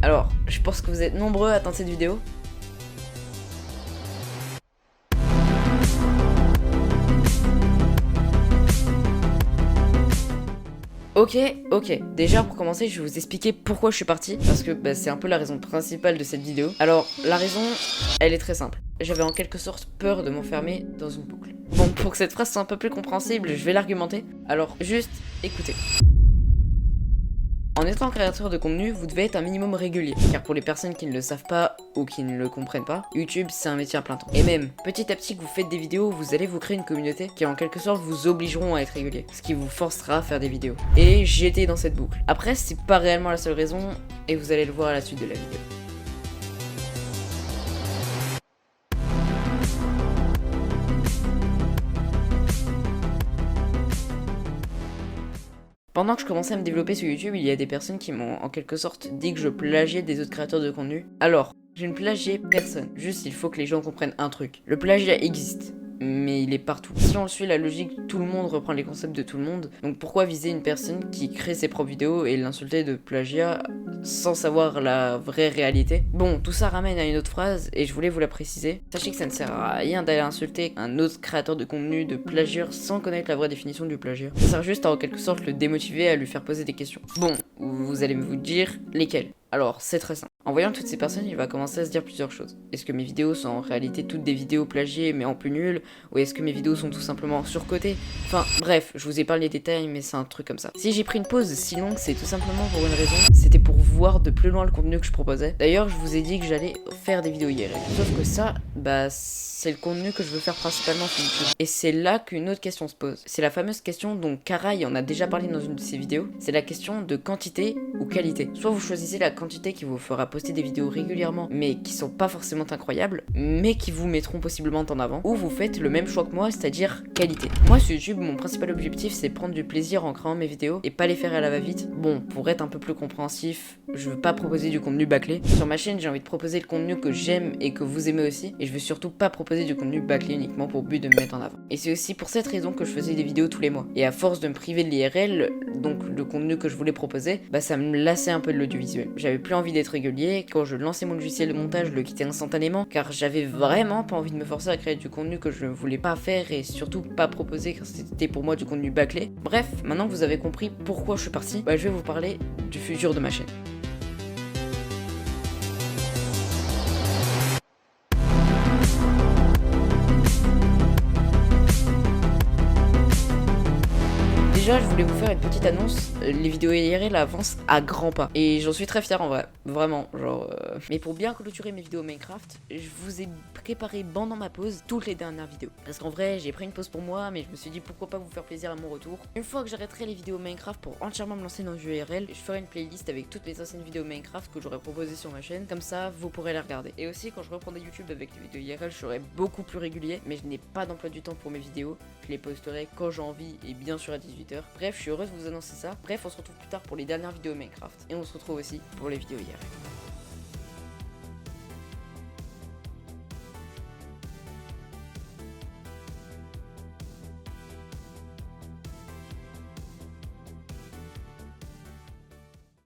Alors, je pense que vous êtes nombreux à attendre cette vidéo. Ok, déjà pour commencer je vais vous expliquer pourquoi je suis parti, parce que c'est un peu la raison principale de cette vidéo. Alors la raison, elle est très simple, j'avais en quelque sorte peur de m'enfermer dans une boucle. Bon, pour que cette phrase soit un peu plus compréhensible, je vais l'argumenter, alors juste écoutez. En étant créateur de contenu, vous devez être un minimum régulier, car pour les personnes qui ne le savent pas ou qui ne le comprennent pas, YouTube c'est un métier à plein temps. Et même, petit à petit que vous faites des vidéos, vous allez vous créer une communauté qui en quelque sorte vous obligeront à être régulier, ce qui vous forcera à faire des vidéos. Et j'étais dans cette boucle. Après, c'est pas réellement la seule raison, et vous allez le voir à la suite de la vidéo. Pendant que je commençais à me développer sur YouTube, il y a des personnes qui m'ont en quelque sorte dit que je plagiais des autres créateurs de contenu. Alors, je ne plagiais personne, juste il faut que les gens comprennent un truc. Le plagiat existe, mais il est partout. Si on suit la logique, tout le monde reprend les concepts de tout le monde, donc pourquoi viser une personne qui crée ses propres vidéos et l'insulter de plagiat sans savoir la vraie réalité? Bon, tout ça ramène à une autre phrase et je voulais vous la préciser. Sachez que ça ne sert à rien d'aller insulter un autre créateur de contenu de plagieur sans connaître la vraie définition du plagiat. Ça sert juste à en quelque sorte le démotiver, à lui faire poser des questions. Bon, vous allez vous dire lesquelles? Alors, c'est très simple. En voyant toutes ces personnes, il va commencer à se dire plusieurs choses. Est-ce que mes vidéos sont en réalité toutes des vidéos plagiées mais en plus nulles? Ou est-ce que mes vidéos sont tout simplement surcotées? Enfin, bref, je vous épargne les détails, mais c'est un truc comme ça. Si j'ai pris une pause si longue, c'est tout simplement pour une raison. C'était pour voir de plus loin le contenu que je proposais. D'ailleurs, je vous ai dit que j'allais faire des vidéos IRL. Sauf que ça, c'est le contenu que je veux faire principalement sur YouTube. Et c'est là qu'une autre question se pose. C'est la fameuse question dont Karaï en a déjà parlé dans une de ses vidéos. C'est la question de quantité ou qualité. Soit vous choisissez la quantité qui vous fera poster des vidéos régulièrement, mais qui sont pas forcément incroyables, mais qui vous mettront possiblement en avant, ou vous faites le même choix que moi, c'est-à-dire qualité. Moi sur YouTube, mon principal objectif c'est prendre du plaisir en créant mes vidéos et pas les faire à la va-vite. Bon, pour être un peu plus compréhensif, je veux pas proposer du contenu bâclé. Sur ma chaîne, j'ai envie de proposer le contenu que j'aime et que vous aimez aussi, et je veux surtout pas proposer du contenu bâclé uniquement pour but de me mettre en avant. Et c'est aussi pour cette raison que je faisais des vidéos tous les mois. Et à force de me priver de l'IRL, donc le contenu que je voulais proposer, ça me lassait un peu de l'audiovisuel. J'avais plus envie d'être régulier, quand je lançais mon logiciel de montage, je le quittais instantanément, car j'avais vraiment pas envie de me forcer à créer du contenu que je ne voulais pas faire et surtout pas proposer car c'était pour moi du contenu bâclé. Bref, maintenant que vous avez compris pourquoi je suis parti, je vais vous parler du futur de ma chaîne. Déjà, je voulais vous faire une petite annonce, les vidéos IRL avancent à grands pas. Et j'en suis très fier en vrai, vraiment, Mais pour bien clôturer mes vidéos Minecraft, je vous ai préparé pendant ma pause toutes les dernières vidéos. Parce qu'en vrai, j'ai pris une pause pour moi, mais je me suis dit pourquoi pas vous faire plaisir à mon retour. Une fois que j'arrêterai les vidéos Minecraft pour entièrement me lancer dans le jeu IRL, je ferai une playlist avec toutes les anciennes vidéos Minecraft que j'aurais proposées sur ma chaîne, comme ça vous pourrez les regarder. Et aussi, quand je reprendrai YouTube avec les vidéos IRL, je serai beaucoup plus régulier, mais je n'ai pas d'emploi du temps pour mes vidéos. Je les posterai quand j'ai envie et bien sûr à 18h. Bref, je suis heureuse de vous annoncer ça. Bref, on se retrouve plus tard pour les dernières vidéos Minecraft. Et on se retrouve aussi pour les vidéos IRL.